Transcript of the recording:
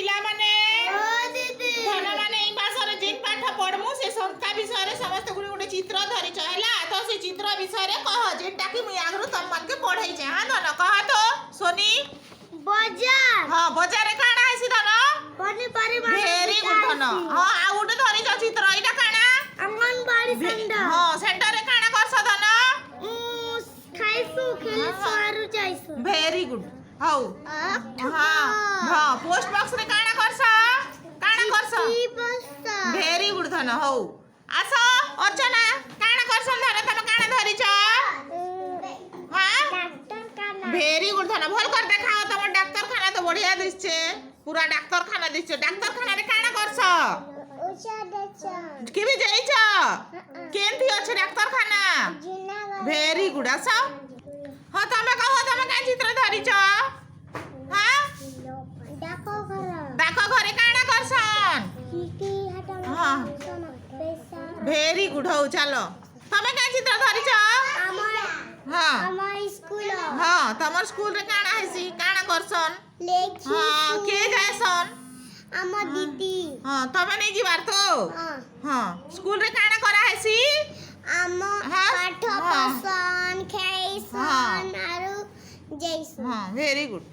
पिला माने धन माने ई भाषा जिन पाठ पढ़मु से संस्था विषय रे समस्त गुडी गुडी चित्र धरि छला तो से चित्र विषय रे कह जेटा कि मुई आगरु तम मन के पढ़ाई छे हां धन कह तो सोनी बाजार हां बाजार रे काणा आइसी धन पानी पारी भेरी गुड धन हां आ गुड धरि छ चित्र इटा काणा अंगनबाड़ी सेंटर हां सेंटर रे काणा करछ धन खाइसु खेलसु आरु जाइसु भेरी गुड हौ हां हां पोस्ट बॉक्स रे काणा करछ भेरी गुड धन हौ आस अर्चना काणा करछन धन तम काणा धरि छ हां भेरी गुड धन भल कर देखाओ तम डाक्टर खाना तो बढ़िया दिसछे पूरा डाक्टर खाना दिसछे डाक्टर खाना रे काणा करछ केबे जाइछ केनथि अछि डाक्टर खाना भेरी गुड आस हां तमे कहो तमे का चित्र धरि छ हां डाको घरे काणा करछन हां भेरी गुड हौ चलो तमे का चित्र धरि छ हां हां तमर स्कूल रे काणा हेसी काणा करछन हां के जायसन आमा दीदी हां तमे नै जिबार तो हां स्कूल रे काणा करा हेसी आमा पाठ पसन खेसन आरु जैसन हां भेरी गुड